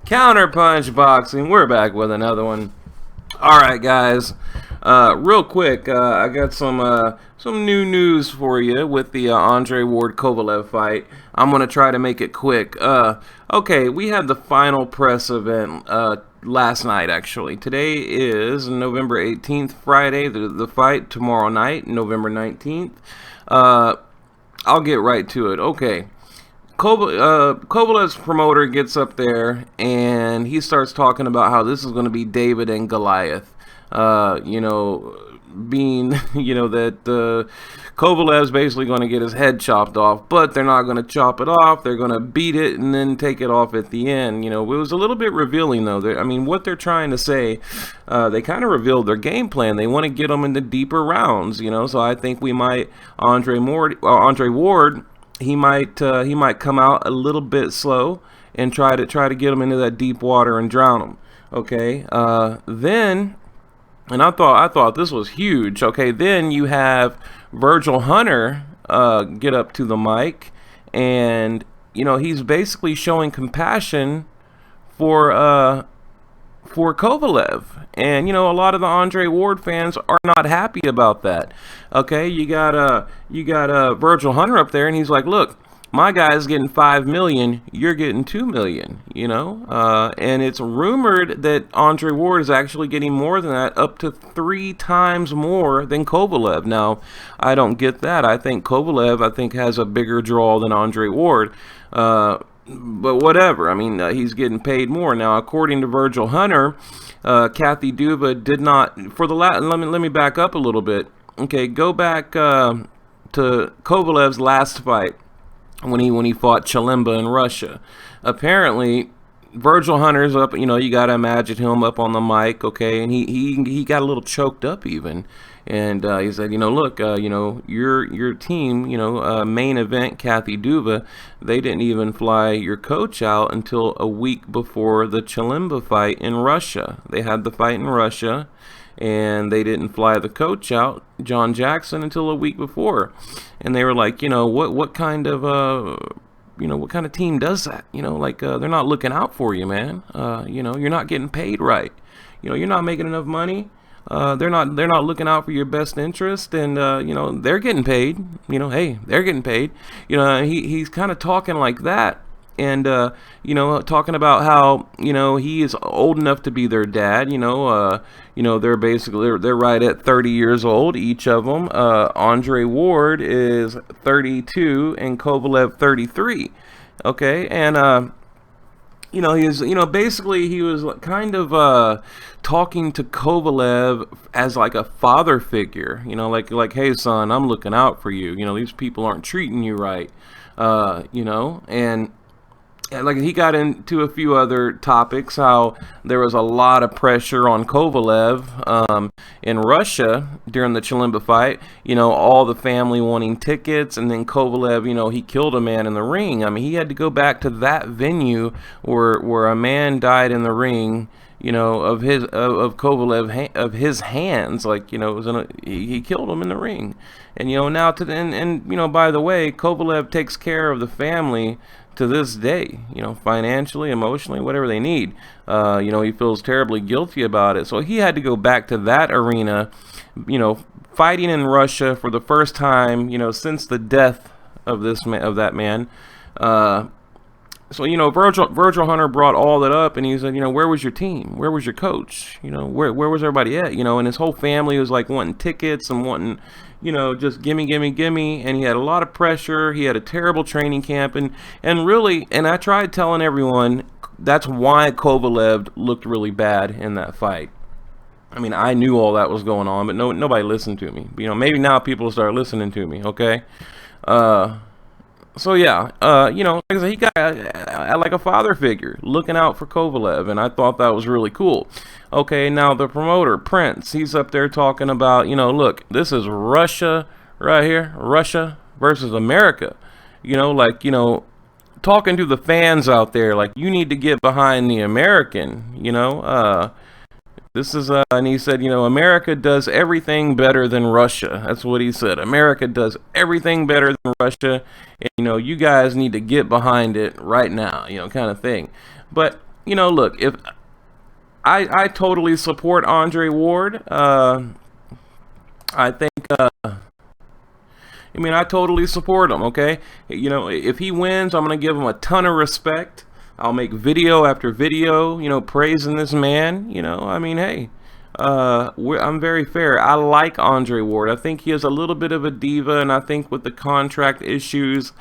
Counterpunch Boxing. We're back with another one. All right, guys. Real quick, I got some new news for you with the Andre Ward Kovalev fight. I'm gonna try to make it quick. Okay, we had the final press event last night. Actually, today is November 18th, Friday. The fight tomorrow night, November 19th. I'll get right to it. Okay. Kovalev's promoter gets up there and he starts talking about how this is going to be David and Goliath. Being, that Kovalev's basically going to get his head chopped off, but they're not going to chop it off. They're going to beat it and then take it off at the end. It was a little bit revealing, though. What they're trying to say, they kind of revealed their game plan. They want to get them into deeper rounds, so I think we might, Andre Ward, he might come out a little bit slow and try to get him into that deep water and drown him. Okay. Then, and I thought this was huge. Okay. Then you have Virgil Hunter get up to the mic, and he's basically showing compassion for Kovalev. And a lot of the Andre Ward fans are not happy about that. Okay, you got Virgil Hunter up there, and he's like, "Look, my guy's getting $5 million, you're getting $2 million." And it's rumored that Andre Ward is actually getting more than that, up to 3 times more than Kovalev. Now, I don't get that. I think Kovalev has a bigger draw than Andre Ward. But whatever. He's getting paid more. Now, according to Virgil Hunter, Kathy Duva did not, let me back up a little bit. Okay, go back to Kovalev's last fight when he fought Chilemba in Russia. Apparently, Virgil Hunter's up, you got to imagine him up on the mic, okay, and he got a little choked up even. And he said, look, your team, main event, Kathy Duva, they didn't even fly your coach out until a week before the Chilemba fight in Russia. They had the fight in Russia, and they didn't fly the coach out, John Jackson, until a week before. And they were like, what kind of what kind of team does that? They're not looking out for you, man. You're not getting paid right. You're not making enough money. They're not looking out for your best interest, and they're getting paid. Hey, they're getting paid. He's kind of talking like that, and talking about how he is old enough to be their dad. They're right at 30 years old, each of them. Andre Ward is 32 and Kovalev 33. Okay, and basically he was kind of talking to Kovalev as like a father figure, like, hey son, I'm looking out for you. These people aren't treating you right, and like he got into a few other topics, how there was a lot of pressure on Kovalev in Russia during the Chilemba fight. All the family wanting tickets, and then Kovalev, he killed a man in the ring. He had to go back to that venue where a man died in the ring, of Kovalev, of his hands, like, he killed him in the ring. And now by the way, Kovalev takes care of the family to this day, financially, emotionally, whatever they need. He feels terribly guilty about it. So he had to go back to that arena, fighting in Russia for the first time, since the death of that man. So, Virgil Hunter brought all that up, and he said, where was your team? Where was your coach? Where was everybody at? And his whole family was like wanting tickets and wanting, just gimme, and he had a lot of pressure. He had a terrible training camp, and I tried telling everyone that's why Kovalev looked really bad in that fight. I knew all that was going on, but nobody listened to me. Maybe now people will start listening to me, okay? So yeah, like I said, he got like a father figure looking out for Kovalev, and I thought that was really cool. Okay, now the promoter, Prince, he's up there talking about, look, this is Russia right here, Russia versus America. Talking to the fans out there, like, you need to get behind the American, This is, and he said, America does everything better than Russia. That's what he said. America does everything better than Russia. And, you guys need to get behind it right now, kind of thing. But look, if I totally support Andre Ward. I think, I totally support him, okay? If he wins, I'm going to give him a ton of respect. I'll make video after video, praising this man. Hey, I'm very fair. I like Andre Ward. I think he is a little bit of a diva, and I think with the contract issues,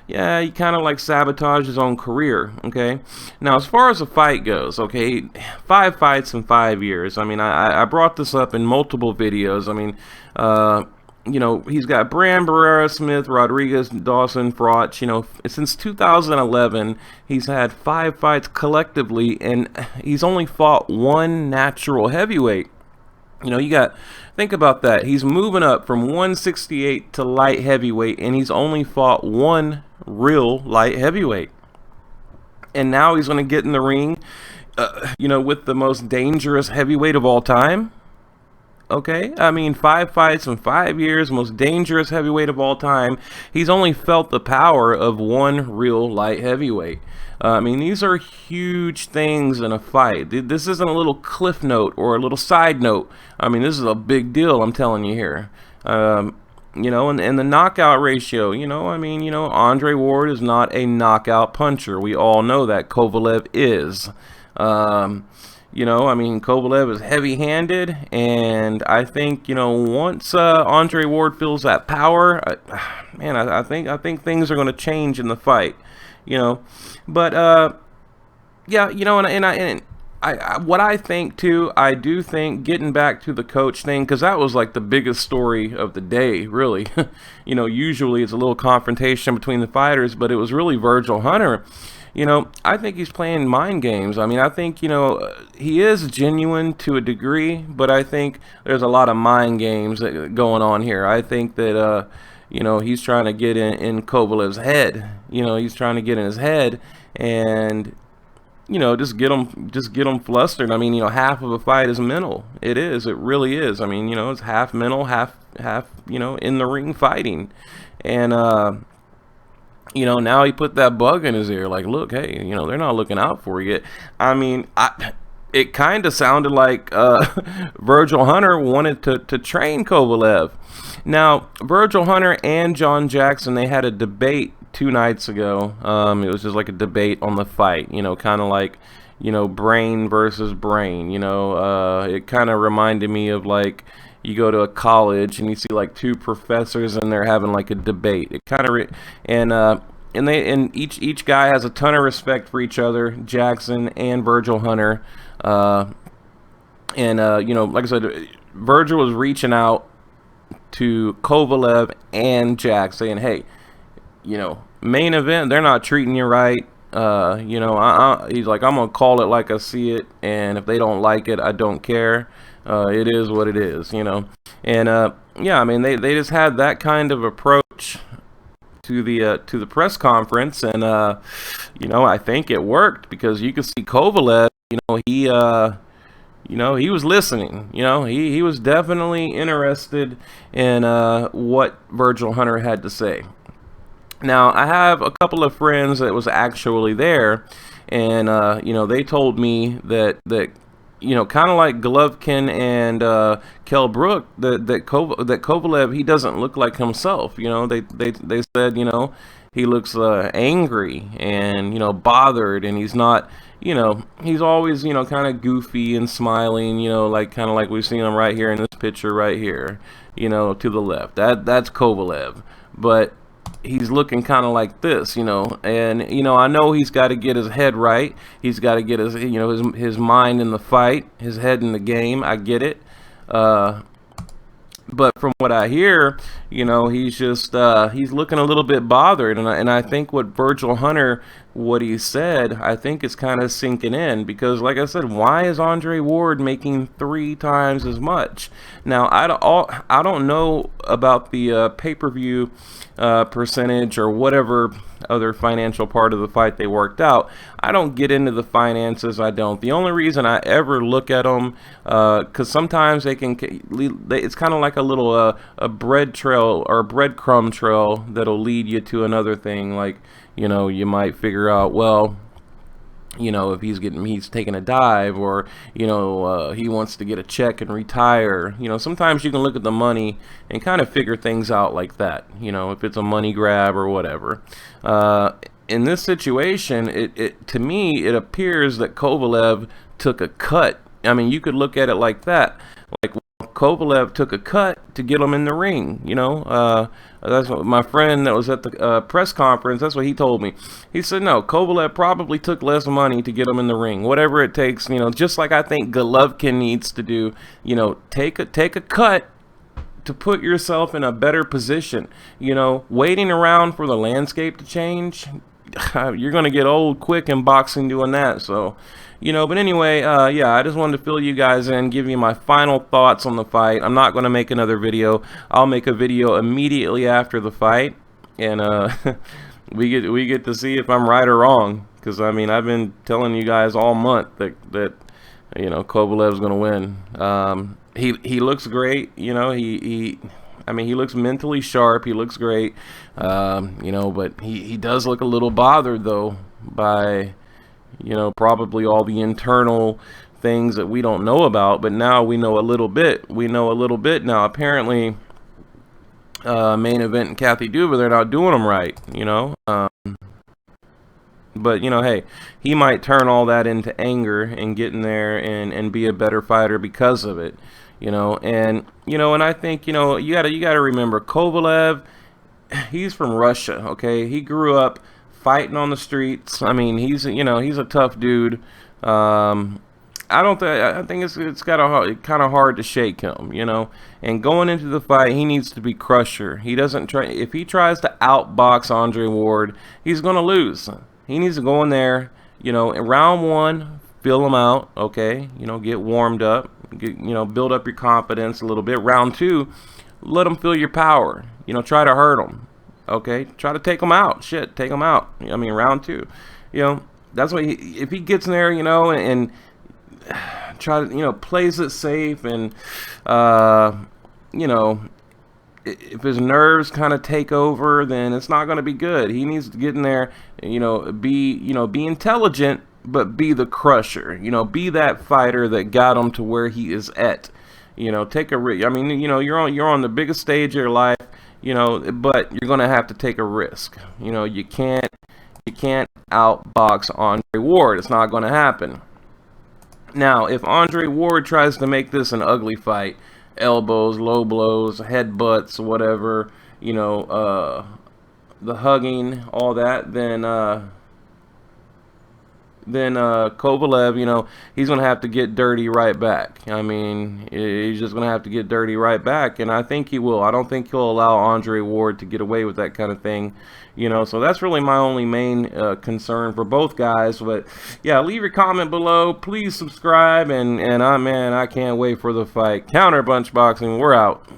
yeah, he kind of like sabotaged his own career, okay? Now, as far as the fight goes, okay, 5 fights in 5 years. I brought this up in multiple videos. He's got Brand, Barrera, Smith, Rodriguez, Dawson, Froch. Since 2011, he's had 5 fights collectively, and he's only fought 1 natural heavyweight. Think about that. He's moving up from 168 to light heavyweight, and he's only fought 1 real light heavyweight. And now he's going to get in the ring, with the most dangerous heavyweight of all time. Okay, 5 fights in 5 years, most dangerous heavyweight of all time. He's only felt the power of 1 real light heavyweight. These are huge things in a fight. This isn't a little cliff note or a little side note. This is a big deal, I'm telling you here. And the knockout ratio, Andre Ward is not a knockout puncher. We all know that. Kovalev is. Kovalev is heavy-handed, and I think, once Andre Ward feels that power, I think things are going to change in the fight, But what I think too, I do think getting back to the coach thing, because that was like the biggest story of the day, really. Usually it's a little confrontation between the fighters, but it was really Virgil Hunter. I think he's playing mind games. I think, he is genuine to a degree, but I think there's a lot of mind games going on here. I think that, he's trying to get in Kovalev's head. He's trying to get in his head and, just get him flustered. Half of a fight is mental. It is. It really is. It's half mental, half, in the ring fighting. And, now he put that bug in his ear, like, look, hey, they're not looking out for you. It kind of sounded like Virgil Hunter wanted to train Kovalev. Now, Virgil Hunter and John Jackson, they had a debate 2 nights ago. It was just like a debate on the fight, kind of like, brain versus brain. It kind of reminded me of like, you go to a college and you see like 2 professors and they're having like a debate. It kind of and each guy has a ton of respect for each other, Jackson and Virgil Hunter. Like I said, Virgil was reaching out to Kovalev and Jack, saying, "Hey, main event, they're not treating you right. He's like, I'm gonna call it like I see it, and if they don't like it, I don't care." It is what it is, and they just had that kind of approach to the press conference, and I think it worked, because you can see Kovalev, he was listening, he was definitely interested in what Virgil Hunter had to say. Now, I have a couple of friends that was actually there, and they told me that kind of like Golovkin and Kell Brook, that Kovalev, he doesn't look like himself. They said, he looks angry and bothered, and he's not, he's always kind of goofy and smiling, kind of like we've seen him right here in this picture right here, to the left. That's Kovalev, but he's looking kind of like this, and I know he's got to get his head right. He's got to get his his mind in the fight, his head in the game. I get it, but from what I hear, he's just he's looking a little bit bothered, and I think what Virgil Hunter, what he said, I think it's kind of sinking in, because like I said, why is Andre Ward making 3 times as much? Now, I don't know about the pay-per-view percentage or whatever other financial part of the fight they worked out. I don't get into the finances. I don't. The only reason I ever look at them, because sometimes it's kind of like a little a bread trail or a breadcrumb trail that'll lead you to another thing. Like, you might figure out, well, You know, if he's taking a dive, or he wants to get a check and retire. You know, sometimes you can look at the money and kind of figure things out like that. You know, if it's a money grab or whatever. In this situation, it to me it appears that Kovalev took a cut. I mean, you could look at it like that. Like, Kovalev took a cut to get him in the ring. That's what my friend that was at the press conference, that's what he told me. He said, no, Kovalev probably took less money to get him in the ring, whatever it takes. Just like I think Golovkin needs to do. Take a cut to put yourself in a better position. Waiting around for the landscape to change, you're gonna get old quick in boxing doing that. So, but anyway, yeah, I just wanted to fill you guys in, give you my final thoughts on the fight. I'm not going to make another video. I'll make a video immediately after the fight, and we get to see if I'm right or wrong. Because I mean, I've been telling you guys all month that Kovalev's going to win. He looks great. I mean, he looks mentally sharp. He looks great. But he does look a little bothered though by probably all the internal things that we don't know about, but now we know a little bit. We know a little bit now. Apparently, Main Event and Kathy Duva, they're not doing them right, but, hey, he might turn all that into anger and get in there and be a better fighter because of it, and I think, you gotta remember, Kovalev, he's from Russia, okay? He grew up fighting on the streets. I mean, he's a tough dude. I think it's kind of hard to shake him, And going into the fight, he needs to be crusher. He doesn't try. If he tries to outbox Andre Ward, he's gonna lose. He needs to go in there, in round one, feel him out, okay? Get warmed up, build up your confidence a little bit. Round two, let him feel your power. Try to hurt him. Okay, try to take him out. Shit, take him out. I mean, round two. That's what if he gets in there, and try to, plays it safe, and if his nerves kind of take over, then it's not going to be good. He needs to get in there, be intelligent, but be the crusher. Be that fighter that got him to where he is at. Take a risk. I mean, you're on the biggest stage of your life. But you're gonna have to take a risk. You can't outbox Andre Ward. It's not gonna happen. Now, if Andre Ward tries to make this an ugly fight, elbows, low blows, headbutts, whatever, the hugging, all that, then Kovalev, he's going to have to get dirty right back. I mean, he's just going to have to get dirty right back, and I think he will. I don't think he'll allow Andre Ward to get away with that kind of thing, so that's really my only main concern for both guys. But yeah, leave your comment below. Please subscribe, and I can't wait for the fight. Counter Punch Boxing, we're out.